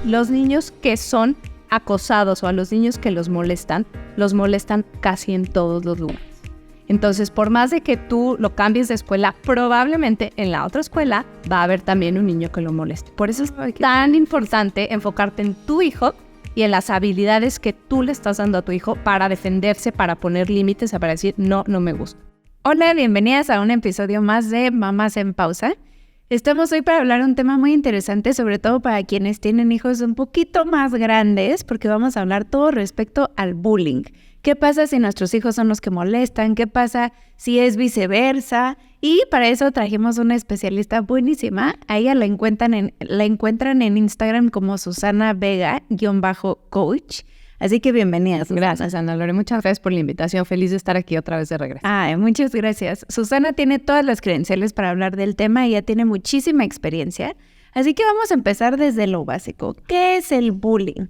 Los niños que son acosados o a los niños que los molestan casi en todos los lugares. Entonces, por más de que tú lo cambies de escuela, probablemente en la otra escuela va a haber también un niño que lo moleste. Por eso es tan importante enfocarte en tu hijo y en las habilidades que tú le estás dando a tu hijo para defenderse, para poner límites, para decir, no me gusta. Hola, bienvenidas a un episodio más de Mamás en Pausa. Estamos hoy para hablar un tema muy interesante, sobre todo para quienes tienen hijos un poquito más grandes, porque vamos a hablar todo respecto al bullying. ¿Qué pasa si nuestros hijos son los que molestan? ¿Qué pasa si es viceversa? Y para eso trajimos una especialista buenísima. A ella la encuentran en Instagram como Susana Vega_coach. Así que bienvenidas. Gracias, Ana Lore. Muchas gracias por la invitación. Feliz de estar aquí otra vez de regreso. Muchas gracias. Susana tiene todas las credenciales para hablar del tema y ella tiene muchísima experiencia. Así que vamos a empezar desde lo básico. ¿Qué es el bullying?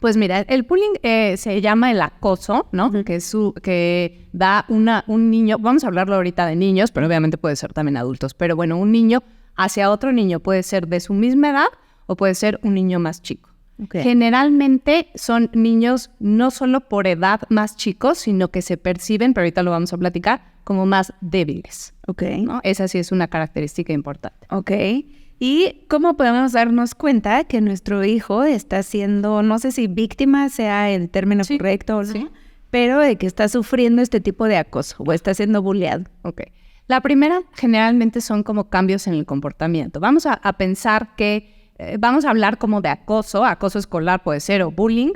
Pues mira, el bullying se llama el acoso, ¿no? Que da un niño, vamos a hablarlo ahorita de niños, pero obviamente puede ser también adultos. Pero bueno, un niño hacia otro niño puede ser de su misma edad o puede ser un niño más chico. Okay. Generalmente son niños no solo por edad más chicos, sino que se perciben, pero ahorita lo vamos a platicar, como más débiles. Okay. ¿No? Esa sí es una característica importante. Okay. ¿Y cómo podemos darnos cuenta que nuestro hijo está siendo, no sé si víctima sea el término correcto o no, pero de que está sufriendo este tipo de acoso o está siendo bulleado? Okay. La primera generalmente son como cambios en el comportamiento. Vamos a pensar que vamos a hablar como de acoso escolar puede ser, o bullying,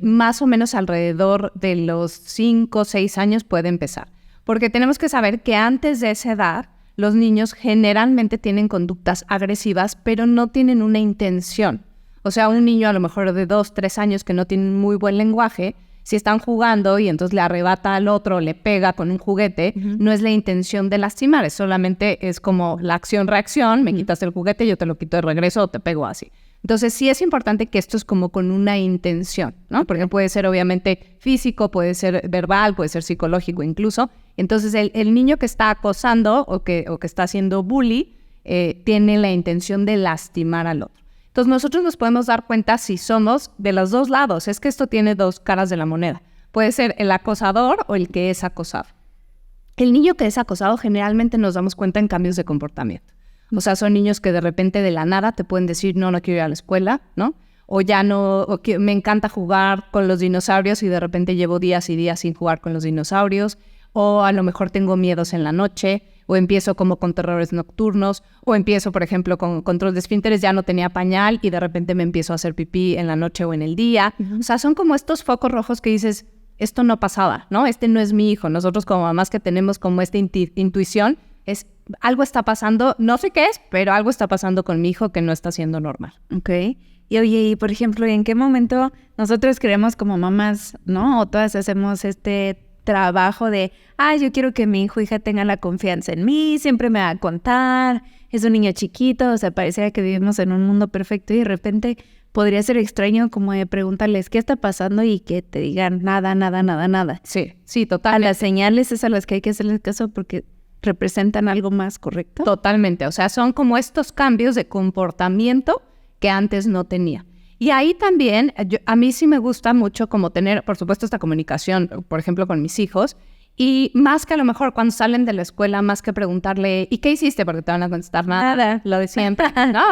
más o menos alrededor de los 5 o 6 años puede empezar. Porque tenemos que saber que antes de esa edad, los niños generalmente tienen conductas agresivas, pero no tienen una intención. O sea, un niño a lo mejor de 2, 3 años que no tiene muy buen lenguaje, si están jugando y entonces le arrebata al otro, le pega con un juguete, no es la intención de lastimar, solamente es como la acción-reacción, me quitas el juguete, yo te lo quito de regreso o te pego así. Entonces sí es importante que esto es como con una intención, ¿no? Porque puede ser obviamente físico, puede ser verbal, puede ser psicológico incluso. Entonces el niño que está acosando o que está haciendo bully tiene la intención de lastimar al otro. Entonces nosotros nos podemos dar cuenta si somos de los dos lados. Es que esto tiene dos caras de la moneda. Puede ser el acosador o el que es acosado. El niño que es acosado generalmente nos damos cuenta en cambios de comportamiento. O sea, son niños que de repente de la nada te pueden decir no quiero ir a la escuela, ¿no? O ya no, o que me encanta jugar con los dinosaurios y de repente llevo días y días sin jugar con los dinosaurios. O a lo mejor tengo miedos en la noche, o empiezo como con terrores nocturnos, o empiezo, por ejemplo, con control de esfínteres, ya no tenía pañal y de repente me empiezo a hacer pipí en la noche o en el día. O sea, son como estos focos rojos que dices, esto no pasaba, ¿no? Este no es mi hijo. Nosotros como mamás que tenemos como esta intuición, algo está pasando, no sé qué es, pero algo está pasando con mi hijo que no está siendo normal. Ok. Y oye, por ejemplo, ¿en qué momento nosotros creemos como mamás, ¿no? O todas hacemos este trabajo de, yo quiero que mi hijo o hija tenga la confianza en mí, siempre me va a contar, es un niño chiquito, o sea, pareciera que vivimos en un mundo perfecto y de repente podría ser extraño como de preguntarles qué está pasando y que te digan nada. Sí, total. A las señales es a las que hay que hacerles caso porque representan algo más, ¿correcto? Totalmente, o sea, son como estos cambios de comportamiento que antes no tenía. Y ahí también, a mí sí me gusta mucho como tener, por supuesto, esta comunicación, por ejemplo, con mis hijos, y más que a lo mejor cuando salen de la escuela, más que preguntarle, ¿y qué hiciste? Porque te van a contestar nada, lo de siempre, ¿no?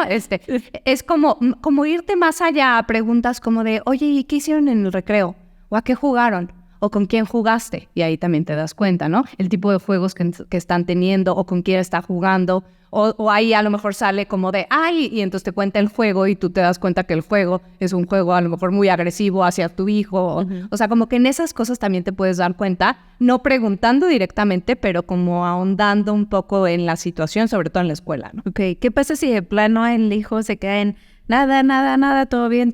Es como irte más allá a preguntas como de, oye, ¿y qué hicieron en el recreo? ¿O a qué jugaron? ¿O con quién jugaste? Y ahí también te das cuenta, ¿no? El tipo de juegos que están teniendo o con quién está jugando. O ahí a lo mejor sale como de, y entonces te cuenta el juego y tú te das cuenta que el juego es un juego a lo mejor muy agresivo hacia tu hijo. O sea, como que en esas cosas también te puedes dar cuenta, no preguntando directamente, pero como ahondando un poco en la situación, sobre todo en la escuela, ¿no? Ok, ¿qué pasa si de plano el hijo se queda en nada, todo bien,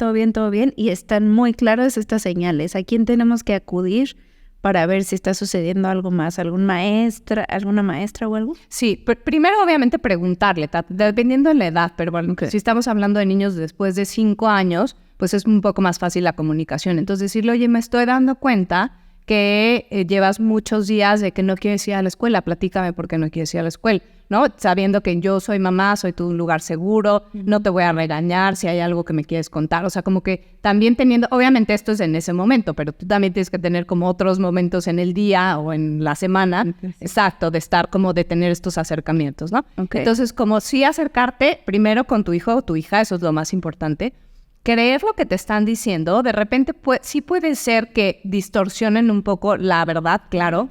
y están muy claras estas señales? ¿A quién tenemos que acudir para ver si está sucediendo algo más? ¿Alguna maestra o algo? Sí, primero obviamente preguntarle, dependiendo de la edad, pero bueno, si estamos hablando de niños después de 5 años, pues es un poco más fácil la comunicación. Entonces decirle, oye, me estoy dando cuenta que llevas muchos días de que no quieres ir a la escuela, platícame por qué no quieres ir a la escuela, ¿no? Sabiendo que yo soy mamá, soy tu lugar seguro, no te voy a regañar si hay algo que me quieres contar. O sea, como que también teniendo, obviamente esto es en ese momento, pero tú también tienes que tener como otros momentos en el día o en la semana, exacto, de estar como de tener estos acercamientos, ¿no? Entonces, como sí acercarte primero con tu hijo o tu hija, eso es lo más importante. Creer lo que te están diciendo, de repente sí puede ser que distorsionen un poco la verdad, claro,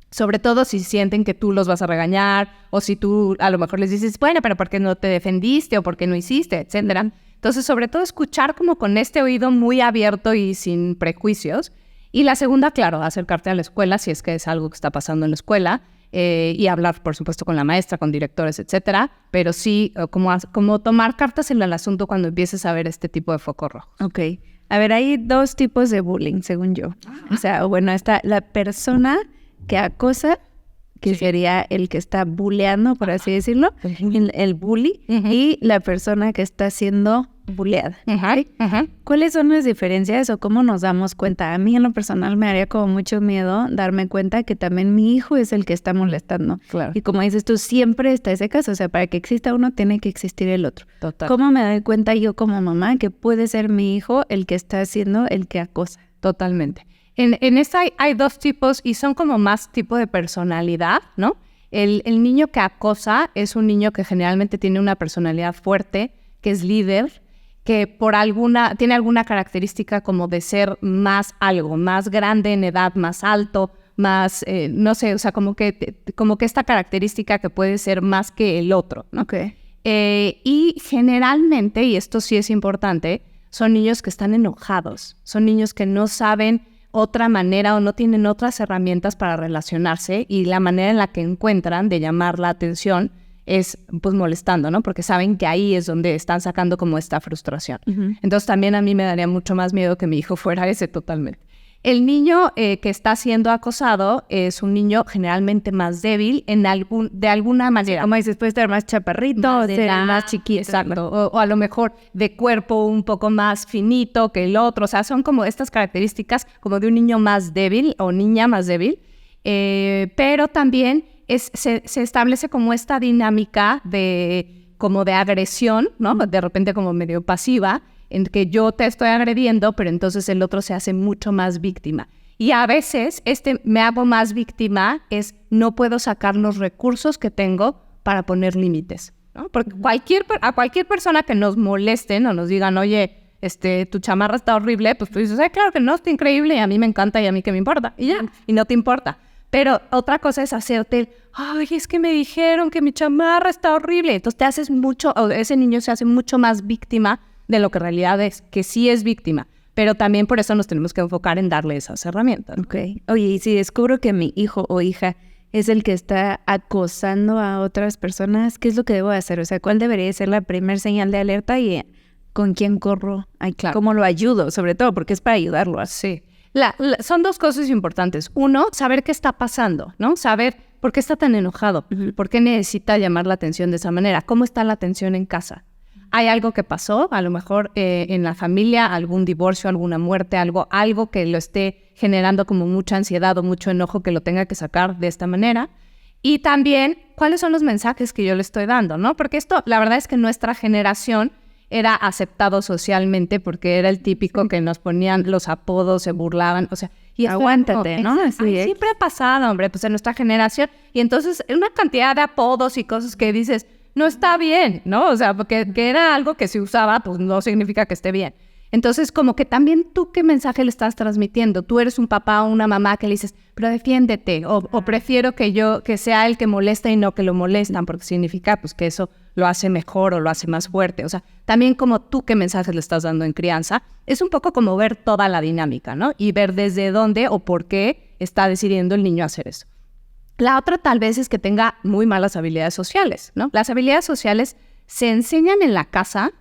sobre todo si sienten que tú los vas a regañar o si tú a lo mejor les dices, bueno, pero ¿por qué no te defendiste o por qué no hiciste, etcétera? Entonces, sobre todo escuchar como con este oído muy abierto y sin prejuicios. Y la segunda, claro, acercarte a la escuela si es que es algo que está pasando en la escuela. Y hablar, por supuesto, con la maestra, con directores, etcétera, pero sí como tomar cartas en el asunto cuando empieces a ver este tipo de foco rojo. Ok. A ver, hay 2 tipos de bullying, según yo. O sea, bueno, está la persona que acosa, que sería el que está bulleando, por así decirlo, el bully, y la persona que está siendo bulleada. ¿Cuáles son las diferencias o cómo nos damos cuenta? A mí en lo personal me haría como mucho miedo darme cuenta que también mi hijo es el que está molestando. Claro. Y como dices tú, siempre está ese caso. O sea, para que exista uno, tiene que existir el otro. Total. ¿Cómo me doy cuenta yo como mamá que puede ser mi hijo el que está siendo el que acosa? Totalmente. En esta hay 2 tipos y son como más tipo de personalidad, ¿no? El niño que acosa es un niño que generalmente tiene una personalidad fuerte, que es líder, que tiene alguna característica como de ser más grande en edad, más alto, más, no sé, o sea, como que esta característica que puede ser más que el otro, ¿no? Y generalmente, y esto sí es importante, son niños que están enojados, son niños que no saben otra manera o no tienen otras herramientas para relacionarse y la manera en la que encuentran de llamar la atención es pues molestando, ¿no? Porque saben que ahí es donde están sacando como esta frustración. Entonces también a mí me daría mucho más miedo que mi hijo fuera ese totalmente. El niño que está siendo acosado es un niño generalmente más débil de alguna manera. Como dices, puede estar más chaparrito, más chiquito. Exacto, o a lo mejor de cuerpo un poco más finito que el otro. O sea, son como estas características como de un niño más débil o niña más débil. Pero también se establece como esta dinámica de agresión, ¿no? De repente como medio pasiva, en que yo te estoy agrediendo, pero entonces el otro se hace mucho más víctima. Y a veces me hago más víctima es no puedo sacar los recursos que tengo para poner límites, ¿no? Porque a cualquier persona que nos molesten o nos digan, oye, tu chamarra está horrible, pues tú dices, claro que no, está increíble, y a mí me encanta y a mí qué me importa, y ya, y no te importa. Pero otra cosa es hacerte ay, es que me dijeron que mi chamarra está horrible. Entonces te haces ese niño se hace mucho más víctima de lo que en realidad es, que sí es víctima. Pero también por eso nos tenemos que enfocar en darle esas herramientas. Okay. Oye, y si descubro que mi hijo o hija es el que está acosando a otras personas, ¿qué es lo que debo hacer? O sea, ¿cuál debería ser la primer señal de alerta y con quién corro? Claro. ¿Cómo lo ayudo? Sobre todo, porque es para ayudarlo. Sí. Son 2 cosas importantes. Uno, saber qué está pasando, ¿no? Saber por qué está tan enojado, por qué necesita llamar la atención de esa manera, cómo está la atención en casa. ¿Hay algo que pasó? A lo mejor en la familia, algún divorcio, alguna muerte, algo que lo esté generando como mucha ansiedad o mucho enojo que lo tenga que sacar de esta manera. Y también, ¿cuáles son los mensajes que yo le estoy dando, no? Porque esto, la verdad es que nuestra generación era aceptado socialmente porque era el típico que nos ponían los apodos, se burlaban, o sea... Y aguántate, ¿no? Siempre ha pasado, hombre, pues en nuestra generación. Y entonces, una cantidad de apodos y cosas que dices, no está bien, ¿no? O sea, porque que era algo que se usaba, pues no significa que esté bien. Entonces, como que también tú, ¿qué mensaje le estás transmitiendo? Tú eres un papá o una mamá que le dices, pero defiéndete, o prefiero que sea el que molesta y no que lo molestan, porque significa pues que eso lo hace mejor o lo hace más fuerte. O sea, también como tú, ¿qué mensajes le estás dando en crianza? Es un poco como ver toda la dinámica, ¿no? Y ver desde dónde o por qué está decidiendo el niño hacer eso. La otra tal vez es que tenga muy malas habilidades sociales, ¿no? Las habilidades sociales se enseñan en la casa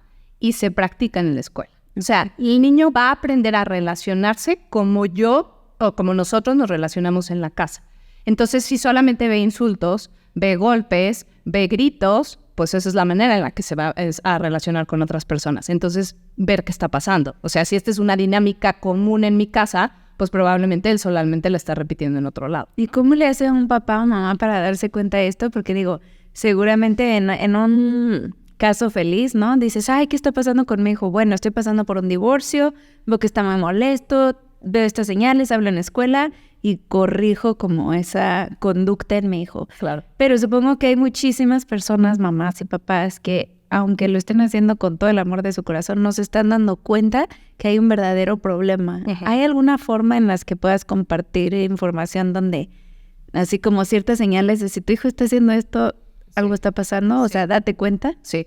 y se practican en la escuela. O sea, el niño va a aprender a relacionarse como yo o como nosotros nos relacionamos en la casa. Entonces, si solamente ve insultos, ve golpes, ve gritos, pues esa es la manera en la que se va a relacionar con otras personas. Entonces, ver qué está pasando. O sea, si esta es una dinámica común en mi casa, pues probablemente él solamente la está repitiendo en otro lado. ¿Y cómo le hace a un papá o mamá para darse cuenta de esto? Porque digo, seguramente en un caso feliz, ¿no? Dices, ay, ¿qué está pasando con mi hijo? Bueno, estoy pasando por un divorcio, veo que está muy molesto, veo estas señales, hablo en la escuela y corrijo como esa conducta en mi hijo. Claro. Pero supongo que hay muchísimas personas, mamás y papás, que aunque lo estén haciendo con todo el amor de su corazón, no se están dando cuenta que hay un verdadero problema. ¿Hay alguna forma en las que puedas compartir información donde, así como ciertas señales de si tu hijo está haciendo esto, algo está pasando? O sea, date cuenta. Sí,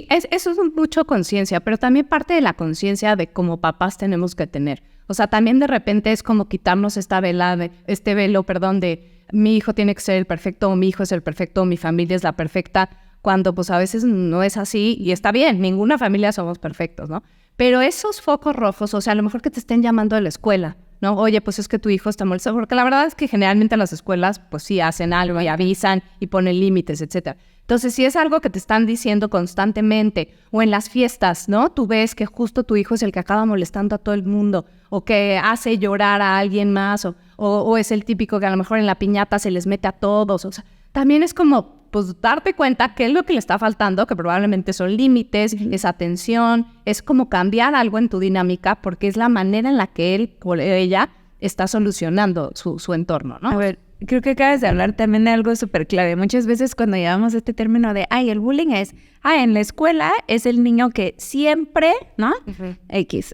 eso es mucho conciencia, pero también parte de la conciencia de como papás tenemos que tener. O sea, también de repente es como quitarnos este velo, de mi hijo tiene que ser el perfecto, o mi hijo es el perfecto, o mi familia es la perfecta, cuando pues a veces no es así, y está bien, ninguna familia somos perfectos, ¿no? Pero esos focos rojos, o sea, a lo mejor que te estén llamando de la escuela, ¿no? Oye, pues es que tu hijo está molesto, porque la verdad es que generalmente las escuelas, pues sí, hacen algo y avisan y ponen límites, etcétera. Entonces, si es algo que te están diciendo constantemente, o en las fiestas, ¿no? Tú ves que justo tu hijo es el que acaba molestando a todo el mundo, o que hace llorar a alguien más, o es el típico que a lo mejor en la piñata se les mete a todos, o sea, también es como, pues, darte cuenta qué es lo que le está faltando, que probablemente son límites, es atención, es como cambiar algo en tu dinámica, porque es la manera en la que él o ella está solucionando su entorno, ¿no? A ver, creo que acabas de hablar también de algo súper clave. Muchas veces cuando llevamos este término de, el bullying es, en la escuela es el niño que siempre, ¿no?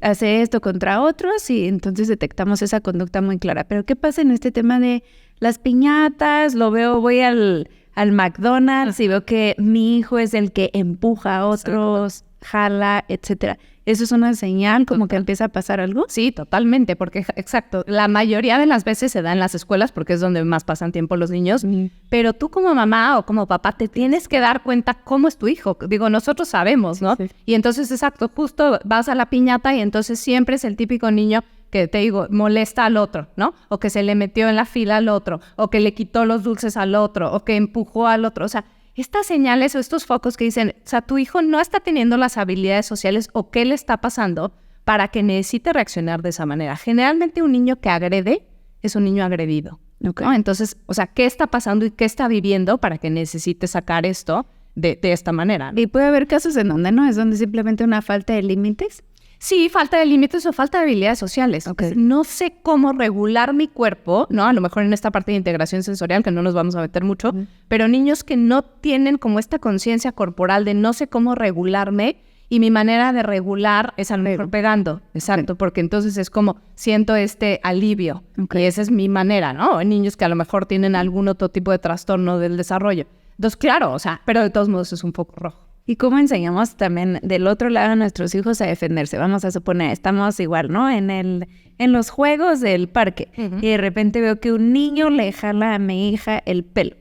Hace esto contra otros y entonces detectamos esa conducta muy clara. Pero ¿qué pasa en este tema de las piñatas? Voy al McDonald's y veo que mi hijo es el que empuja a otros, jala, etcétera. ¿Eso es una señal como que empieza a pasar algo? Sí, totalmente, porque exacto, la mayoría de las veces se da en las escuelas porque es donde más pasan tiempo los niños, pero tú como mamá o como papá te tienes que dar cuenta cómo es tu hijo. Digo, nosotros sabemos, ¿no? Sí. Y entonces, exacto, justo vas a la piñata y entonces siempre es el típico niño que, te digo, molesta al otro, ¿no? O que se le metió en la fila al otro, o que le quitó los dulces al otro, o que empujó al otro, o sea, estas señales o estos focos que dicen, o sea, tu hijo no está teniendo las habilidades sociales o qué le está pasando para que necesite reaccionar de esa manera. Generalmente un niño que agrede es un niño agredido, ¿no? Entonces, o sea, ¿qué está pasando y qué está viviendo para que necesite sacar esto de esta manera, ¿no? Y puede haber casos en donde no, es donde simplemente una falta de límites. Sí, falta de límites o falta de habilidades sociales. No sé cómo regular mi cuerpo, ¿no? A lo mejor en esta parte de integración sensorial, que no nos vamos a meter mucho, pero niños que no tienen como esta conciencia corporal de no sé cómo regularme, y mi manera de regular es a lo mejor pegando. Exacto, porque entonces es como siento este alivio. Y esa es mi manera, ¿no? Hay niños que a lo mejor tienen algún otro tipo de trastorno del desarrollo. Entonces, claro, o sea, pero de todos modos es un foco rojo. ¿Y cómo enseñamos también del otro lado a nuestros hijos a defenderse? Vamos a suponer, estamos igual, ¿no? En los juegos del parque. Y de repente veo que un niño le jala a mi hija el pelo.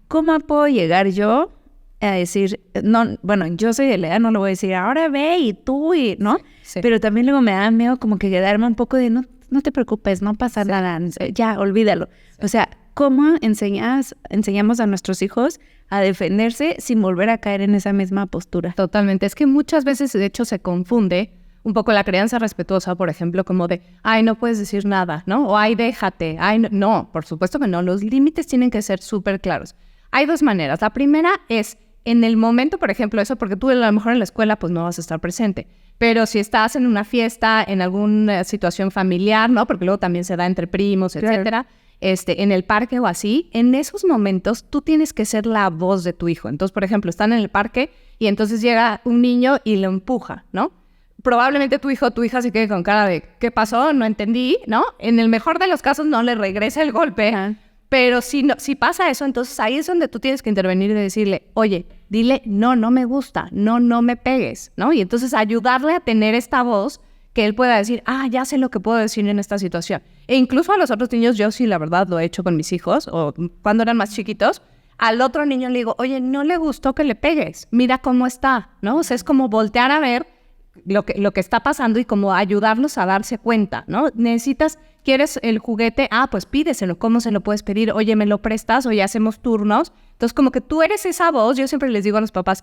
¿Cómo puedo llegar yo a decir, no, bueno, yo soy de la edad, no lo voy a decir, ahora ve y tú, y ¿no? Sí. Pero también luego me da miedo como que quedarme un poco de, no te preocupes, no pasa nada, ya, olvídalo. O sea, ¿cómo enseñamos a nuestros hijos a defenderse sin volver a caer en esa misma postura? Totalmente. Es que muchas veces, de hecho, se confunde un poco la crianza respetuosa, por ejemplo, como de, no puedes decir nada, ¿no? O, déjate. No, por supuesto que no. Los límites tienen que ser súper claros. Hay dos maneras. La primera es, en el momento, por ejemplo, eso, porque tú a lo mejor en la escuela, pues no vas a estar presente. Pero si estás en una fiesta, en alguna situación familiar, ¿no? Porque luego también se da entre primos, etcétera. En el parque o así, en esos momentos tú tienes que ser la voz de tu hijo. Entonces, por ejemplo, están en el parque y entonces llega un niño y lo empuja, ¿no? Probablemente tu hijo o tu hija se quede con cara de ¿qué pasó? No entendí, ¿no? En el mejor de los casos no le regresa el golpe, pero si pasa eso, entonces ahí es donde tú tienes que intervenir y decirle, oye, dile, no me gusta, no me pegues, ¿no? Y entonces ayudarle a tener esta voz que él pueda decir, ya sé lo que puedo decir en esta situación. E incluso a los otros niños, yo sí, la verdad, lo he hecho con mis hijos, o cuando eran más chiquitos, al otro niño le digo, oye, no le gustó que le pegues, mira cómo está, ¿no? O sea, es como voltear a ver lo que está pasando y como ayudarlos a darse cuenta, ¿no? ¿Quieres el juguete? Pues pídeselo. ¿Cómo se lo puedes pedir? Oye, ¿me lo prestas? O ya hacemos turnos. Entonces, como que tú eres esa voz. Yo siempre les digo a los papás,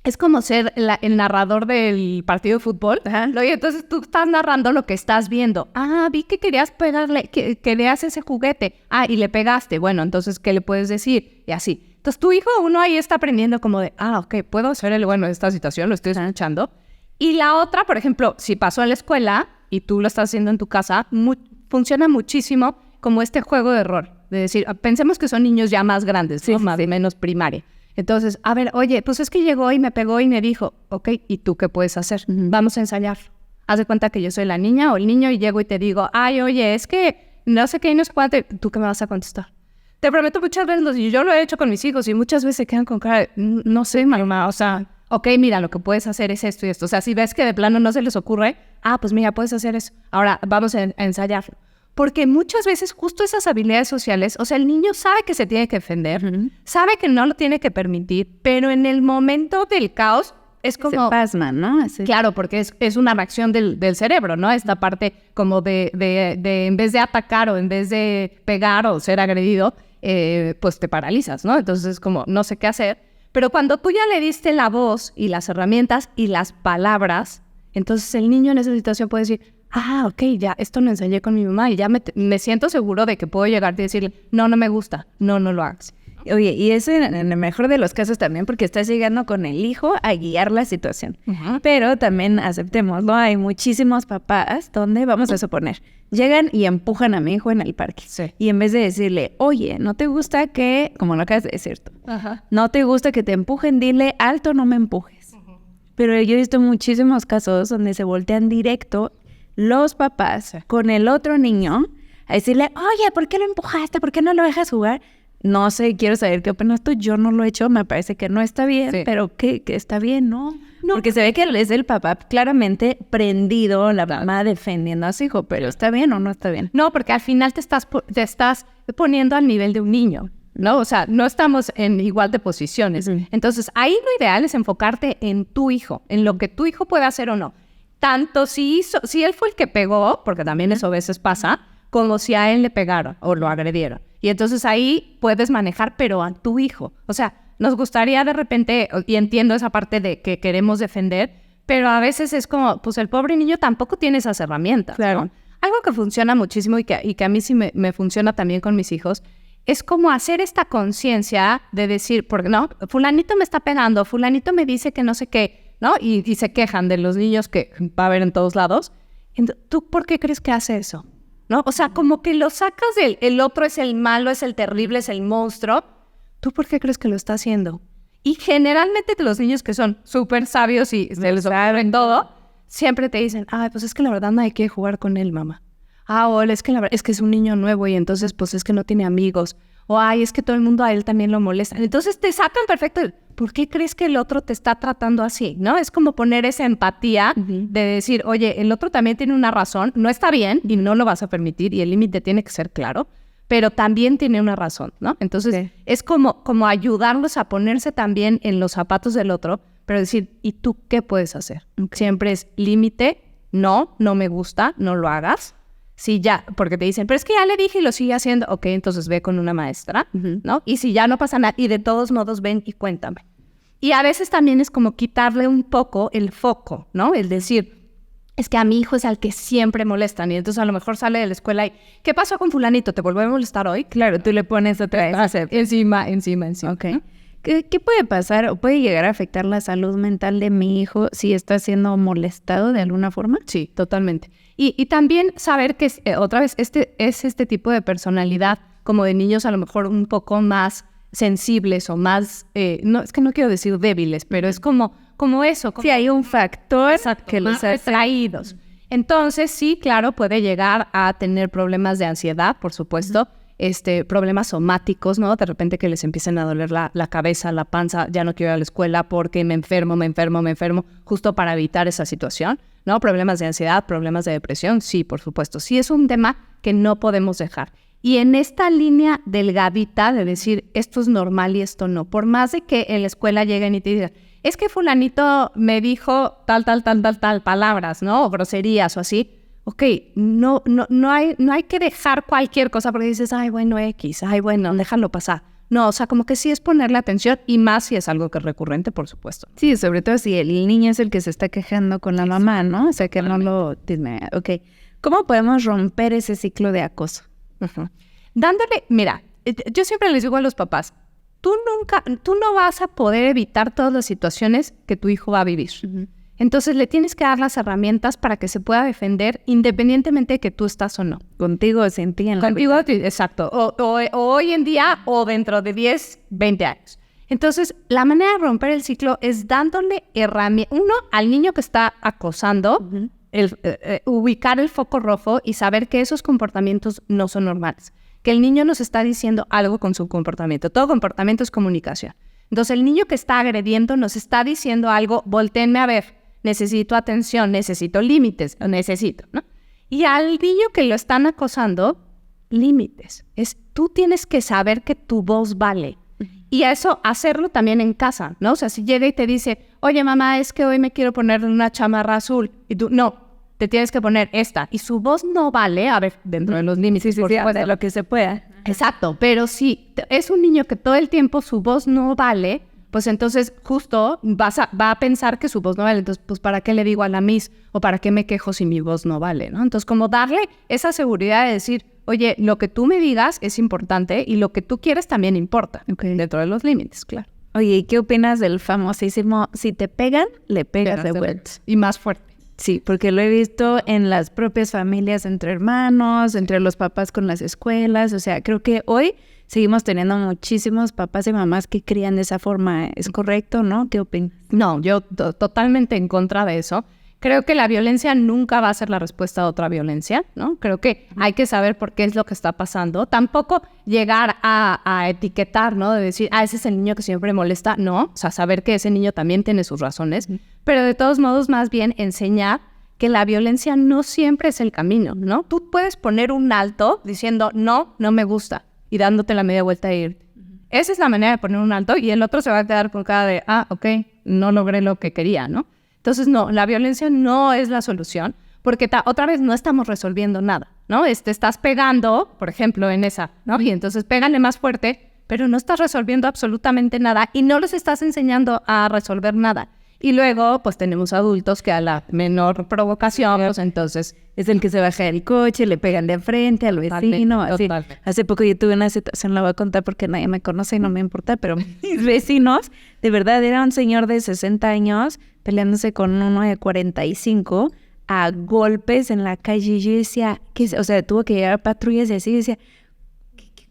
es como ser el narrador del partido de fútbol. Ajá. Y entonces tú estás narrando lo que estás viendo. Ah, vi que querías pegarle, que querías ese juguete. Ah, y le pegaste. Bueno, entonces, ¿qué le puedes decir? Y así. Entonces, tu hijo, uno ahí está aprendiendo como de, ok, puedo ser el bueno de esta situación, lo estoy escuchando. Y la otra, por ejemplo, si pasó en la escuela y tú lo estás haciendo en tu casa, funciona muchísimo como este juego de rol. De decir, pensemos que son niños ya más grandes, ¿no? Más o menos primaria. Entonces, a ver, oye, pues es que llegó y me pegó y me dijo, ok, ¿y tú qué puedes hacer? Vamos a ensayar. Haz de cuenta que yo soy la niña o el niño y llego y te digo, ay, oye, es que no sé qué y no sé cuánto. ¿Tú qué me vas a contestar? Te prometo muchas veces, y yo lo he hecho con mis hijos y muchas veces se quedan con cara de, no sé, mamá, o sea, ok, mira, lo que puedes hacer es esto y esto. O sea, si ves que de plano no se les ocurre, pues mira, puedes hacer eso. Ahora, vamos a ensayarlo. Porque muchas veces justo esas habilidades sociales, o sea, el niño sabe que se tiene que defender, sabe que no lo tiene que permitir, pero en el momento del caos es como... Se pasma, ¿no? Así. Claro, porque es una reacción del cerebro, ¿no? Esta parte como de en vez de atacar o en vez de pegar o ser agredido, pues te paralizas, ¿no? Entonces es como, no sé qué hacer. Pero cuando tú ya le diste la voz y las herramientas y las palabras, entonces el niño en esa situación puede decir, ok, ya, esto lo ensayé con mi mamá y ya me siento seguro de que puedo llegar y decirle, no me gusta, no lo hagas. Oye, y eso en el mejor de los casos también, porque estás llegando con el hijo a guiar la situación. Pero también, aceptémoslo, hay muchísimos papás donde, vamos a suponer, llegan y empujan a mi hijo en el parque. Sí. Y en vez de decirle, oye, ¿no te gusta que, como lo acabas de decir tú, no te gusta que te empujen? Dile, alto, no me empujes. Pero yo he visto muchísimos casos donde se voltean directo los papás con el otro niño a decirle, oye, ¿por qué lo empujaste? ¿Por qué no lo dejas jugar? No sé, quiero saber qué opinas tú. Yo no lo he hecho, me parece que no está bien, pero que está bien, ¿no? Porque se ve que es el papá claramente prendido, la mamá defendiendo a su hijo, pero ¿está bien o no está bien? No, porque al final te estás poniendo al nivel de un niño, ¿no? O sea, no estamos en igual de posiciones. Entonces, ahí lo ideal es enfocarte en tu hijo, en lo que tu hijo puede hacer o no. Tanto si él fue el que pegó, porque también eso a veces pasa, como si a él le pegaron o lo agredieron. Y entonces ahí puedes manejar, pero a tu hijo. O sea, nos gustaría de repente, y entiendo esa parte de que queremos defender, pero a veces es como, pues el pobre niño tampoco tiene esas herramientas, claro, ¿no? Algo que funciona muchísimo y que a mí sí me funciona también con mis hijos, es como hacer esta conciencia de decir, porque no, fulanito me está pegando, fulanito me dice que no sé qué, ¿no? Y se quejan de los niños que va a haber en todos lados. ¿Tú por qué crees que hace eso? ¿No? O sea, como que lo sacas del el otro es el malo, es el terrible, es el monstruo. ¿Tú por qué crees que lo está haciendo? Y generalmente los niños que son súper sabios y se les saben todo, siempre te dicen, pues es que la verdad nadie quiere jugar con él, mamá. O es que la verdad es que es un niño nuevo y entonces pues es que no tiene amigos. O es que todo el mundo a él también lo molesta. Entonces te sacan perfecto. ¿Por qué crees que el otro te está tratando así? ¿No? Es como poner esa empatía de decir, oye, el otro también tiene una razón, no está bien y no lo vas a permitir y el límite tiene que ser claro, pero también tiene una razón, ¿no? Entonces es como ayudarlos a ponerse también en los zapatos del otro, pero decir, ¿y tú qué puedes hacer? Siempre es límite, no me gusta, no lo hagas. Sí, ya, porque te dicen, pero es que ya le dije y lo sigue haciendo. Ok, entonces ve con una maestra, ¿no? Y si ya no pasa nada, y de todos modos ven y cuéntame. Y a veces también es como quitarle un poco el foco, ¿no? El decir, es que a mi hijo es al que siempre molestan. Y entonces a lo mejor sale de la escuela y, ¿qué pasó con fulanito? ¿Te volvió a molestar hoy? Claro, tú le pones otra vez. Encima. Ok. ¿Qué puede pasar o puede llegar a afectar la salud mental de mi hijo si está siendo molestado de alguna forma? Sí, totalmente. Y también saber que, otra vez, este tipo de personalidad, como de niños a lo mejor un poco más sensibles o más, no, es que no quiero decir débiles, pero es como eso. Sí, hay un factor que los hace retraídos. Entonces, sí, claro, puede llegar a tener problemas de ansiedad, por supuesto, problemas somáticos, ¿no? De repente que les empiecen a doler la cabeza, la panza, ya no quiero ir a la escuela porque me enfermo, justo para evitar esa situación, ¿no? Problemas de ansiedad, problemas de depresión, sí, por supuesto. Sí es un tema que no podemos dejar. Y en esta línea delgadita de decir esto es normal y esto no, por más de que en la escuela lleguen y te digan, es que fulanito me dijo tal palabras, ¿no? O groserías o así. Ok, no hay que dejar cualquier cosa porque dices, bueno, déjalo pasar. No, o sea, como que sí es ponerle atención y más si es algo que es recurrente, por supuesto. Sí, sobre todo si el niño es el que se está quejando con la mamá, ¿no? O sea, que no lo... Ok. ¿Cómo podemos romper ese ciclo de acoso? Uh-huh. Dándole, mira, yo siempre les digo a los papás, tú no vas a poder evitar todas las situaciones que tu hijo va a vivir. Uh-huh. Entonces le tienes que dar las herramientas para que se pueda defender independientemente de que tú estás o no. Contigo o sin ti en la Contigo, vida. exacto. O hoy en día o dentro de 10, 20 años. Entonces, la manera de romper el ciclo es dándole herramientas, uno, al niño que está acosando, uh-huh. Ubicar el foco rojo y saber que esos comportamientos no son normales. Que el niño nos está diciendo algo con su comportamiento. Todo comportamiento es comunicación. Entonces, el niño que está agrediendo nos está diciendo algo, voltéenme a ver, necesito atención, necesito límites, ¿no? Y al niño que lo están acosando, límites. Tú tienes que saber que tu voz vale. Y eso, hacerlo también en casa, ¿no? O sea, si llega y te dice, oye, mamá, es que hoy me quiero poner una chamarra azul. Y tú, no, te tienes que poner esta. Y su voz no vale, a ver, dentro de los límites, por supuesto. De lo que se pueda. Exacto, pero si es un niño que todo el tiempo su voz no vale, pues entonces justo va a pensar que su voz no vale. Entonces, pues, ¿para qué le digo a la Miss? ¿O para qué me quejo si mi voz no vale? ¿No? Entonces, como darle esa seguridad de decir, oye, lo que tú me digas es importante y lo que tú quieres también importa. Okay. Dentro de los límites, claro. Oye, ¿y qué opinas del famosísimo, si te pegan, le pegas de vuelta? Y más fuerte. Sí, porque lo he visto en las propias familias, entre hermanos, entre los papás con las escuelas. O sea, creo que hoy seguimos teniendo muchísimos papás y mamás que crían de esa forma. ¿Es correcto, no? ¿Qué opinas? No, yo totalmente en contra de eso. Creo que la violencia nunca va a ser la respuesta a otra violencia, ¿no? Creo que hay que saber por qué es lo que está pasando. Tampoco llegar a etiquetar, ¿no? De decir, ese es el niño que siempre molesta. No, o sea, saber que ese niño también tiene sus razones. Pero de todos modos, más bien enseñar que la violencia no siempre es el camino, ¿no? Tú puedes poner un alto diciendo, no me gusta, y dándote la media vuelta e irte. Esa es la manera de poner un alto, y el otro se va a quedar con cara de, ok, no logré lo que quería, ¿no? Entonces, no, la violencia no es la solución, porque otra vez no estamos resolviendo nada, ¿no? Estás pegando, por ejemplo, en esa, ¿no? Y entonces pégale más fuerte, pero no estás resolviendo absolutamente nada y no les estás enseñando a resolver nada. Y luego, pues tenemos adultos que a la menor provocación, pues entonces es el que se baja del coche, le pegan de frente al vecino. Así. Hace poco yo tuve una situación, la voy a contar porque nadie me conoce y no me importa, pero mis vecinos, de verdad, era un señor de 60 años peleándose con uno de 45 a golpes en la calle. Y yo decía, o sea, tuvo que llegar patrullas y así, y decía,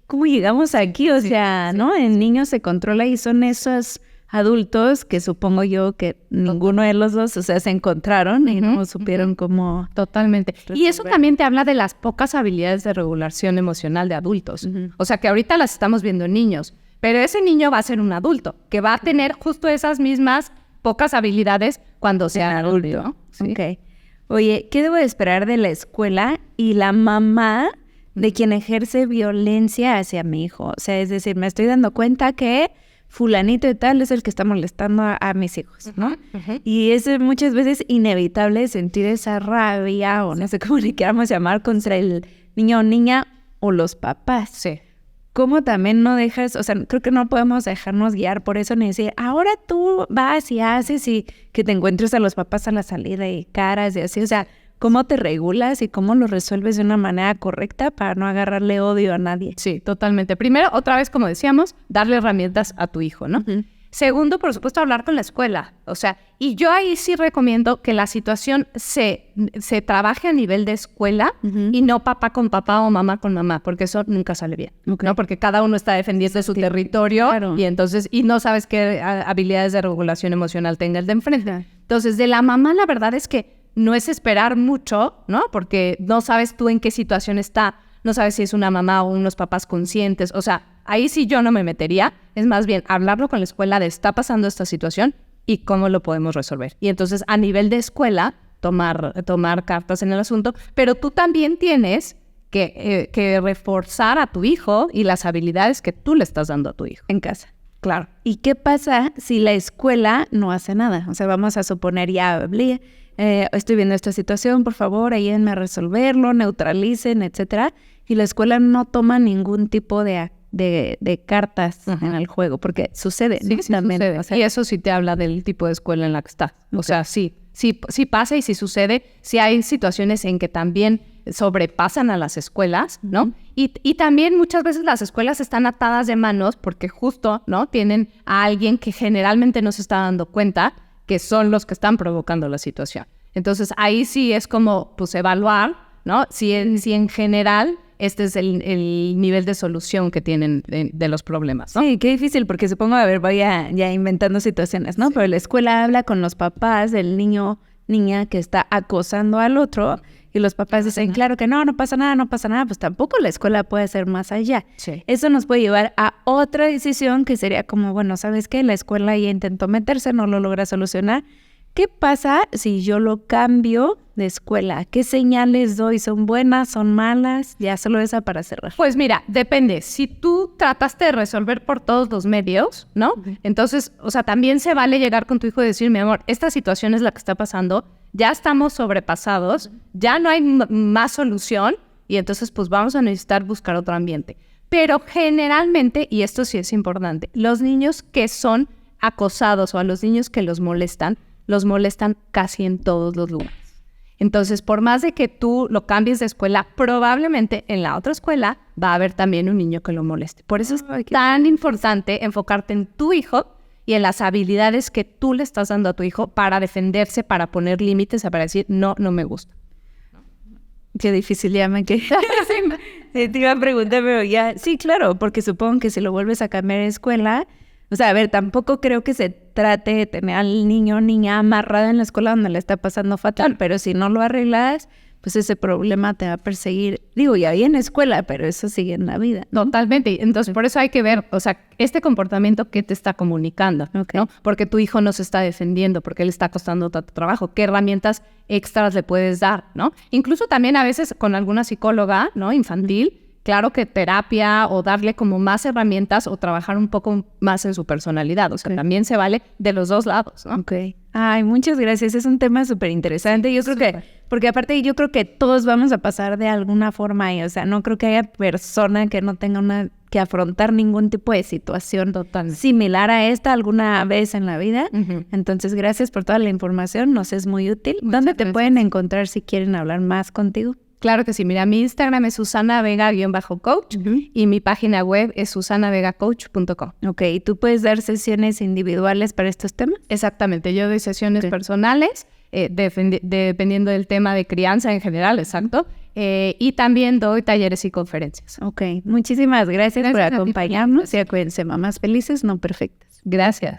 ¿cómo llegamos aquí? O sea, ¿no? El niño se controla y son esos adultos que supongo yo que ninguno de los dos, o sea, se encontraron y no supieron cómo... Totalmente. Resolver. Y eso también te habla de las pocas habilidades de regulación emocional de adultos. O sea, que ahorita las estamos viendo en niños, pero ese niño va a ser un adulto que va a tener justo esas mismas pocas habilidades cuando sea adulto, ¿no? Sí. Ok. Oye, ¿qué debo de esperar de la escuela y la mamá de quien ejerce violencia hacia mi hijo? O sea, es decir, me estoy dando cuenta que fulanito y tal es el que está molestando a mis hijos, ¿no? Y es muchas veces inevitable sentir esa rabia o no sé cómo le queramos llamar contra el niño o niña o los papás. Sí. ¿Cómo también no dejas, o sea, creo que no podemos dejarnos guiar por eso ni decir, ahora tú vas y haces y que te encuentres a los papás a la salida y caras y así, o sea, ¿cómo te regulas y cómo lo resuelves de una manera correcta para no agarrarle odio a nadie? Sí, totalmente. Primero, otra vez, como decíamos, darle herramientas a tu hijo, ¿no? Segundo, por supuesto, hablar con la escuela. O sea, y yo ahí sí recomiendo que la situación se trabaje a nivel de escuela y no papá con papá o mamá con mamá, porque eso nunca sale bien, ¿no? Porque cada uno está defendiendo su territorio y entonces, y no sabes qué habilidades de regulación emocional tenga el de enfrente. Entonces, de la mamá, la verdad es que no es esperar mucho, ¿no? Porque no sabes tú en qué situación está, no sabes si es una mamá o unos papás conscientes, o sea, ahí sí yo no me metería, es más bien hablarlo con la escuela de está pasando esta situación y cómo lo podemos resolver. Y entonces a nivel de escuela tomar cartas en el asunto, pero tú también tienes que reforzar a tu hijo y las habilidades que tú le estás dando a tu hijo en casa. Claro. ¿Y qué pasa si la escuela no hace nada? O sea, vamos a suponer ya hablé, estoy viendo esta situación, por favor, ayúdenme a resolverlo, neutralicen, etcétera. Y la escuela no toma ningún tipo de de cartas en el juego, porque sucede, sí, ¿no? sí También, sucede. o sea, Y eso sí te habla del tipo de escuela en la que estás. O sea, sí pasa y sí sucede. Sí hay situaciones en que también sobrepasan a las escuelas, ¿no? Y también muchas veces las escuelas están atadas de manos porque justo, ¿no? Tienen a alguien que generalmente no se está dando cuenta que son los que están provocando la situación. Entonces, ahí sí es como, pues, evaluar, ¿no? Si en general este es el nivel de solución que tienen de los problemas, ¿no? sí, qué difícil, porque supongo, a ver, voy ya inventando situaciones, ¿no? Pero la escuela habla con los papás del niño, niña que está acosando al otro, y los papás dicen, claro que no pasa nada, pues tampoco la escuela puede hacer más allá. Sí. Eso nos puede llevar a otra decisión que sería como, bueno, ¿sabes qué? La escuela ya intentó meterse, no lo logra solucionar. ¿Qué pasa si yo lo cambio de escuela? ¿Qué señales doy? ¿Son buenas? ¿Son malas? Ya solo esa para cerrar. Pues mira, depende. Si tú trataste de resolver por todos los medios, ¿no? Entonces, o sea, también se vale llegar con tu hijo y decir, mi amor, esta situación es la que está pasando, ya estamos sobrepasados, ya no hay más solución y entonces pues vamos a necesitar buscar otro ambiente. Pero generalmente, y esto sí es importante, los niños que son acosados o a los niños que los molestan casi en todos los lugares. Entonces, por más de que tú lo cambies de escuela, probablemente en la otra escuela va a haber también un niño que lo moleste. Por eso es tan importante enfocarte en tu hijo y en las habilidades que tú le estás dando a tu hijo para defenderse, para poner límites, para decir, no me gusta. Qué difícil, ya me quedé. Te iba a preguntar, pero ya, sí, claro, porque supongo que si lo vuelves a cambiar de escuela, o sea, a ver, tampoco creo que se trate de tener al niño o niña amarrada en la escuela donde le está pasando fatal, pero si no lo arreglas, pues ese problema te va a perseguir. Digo, ya hay en escuela, pero eso sigue en la vida. Totalmente. Entonces, por eso hay que ver, o sea, este comportamiento que te está comunicando, ¿no? Porque tu hijo no se está defendiendo, porque le está costando tanto trabajo. ¿Qué herramientas extras le puedes dar, no? Incluso también a veces con alguna psicóloga, ¿no? Infantil, claro que terapia o darle como más herramientas o trabajar un poco más en su personalidad. O sea, también se vale de los dos lados, ¿no? Ok. Ay, muchas gracias. Es un tema súper interesante. Sí, yo creo que, porque aparte yo creo que todos vamos a pasar de alguna forma ahí. O sea, no creo que haya persona que no tenga que afrontar ningún tipo de situación similar a esta alguna vez en la vida. Entonces, gracias por toda la información. Nos es muy útil. ¿Dónde te pueden encontrar si quieren hablar más contigo? Claro que sí. Mira, mi Instagram es susanavega_coach y mi página web es susanavegacoach.com. Ok, ¿y tú puedes dar sesiones individuales para estos temas? Exactamente. Yo doy sesiones personales, dependiendo del tema de crianza en general, exacto. Y también doy talleres y conferencias. Ok, muchísimas gracias por acompañarnos. Y acuérdense, mamás felices, no perfectas. Gracias.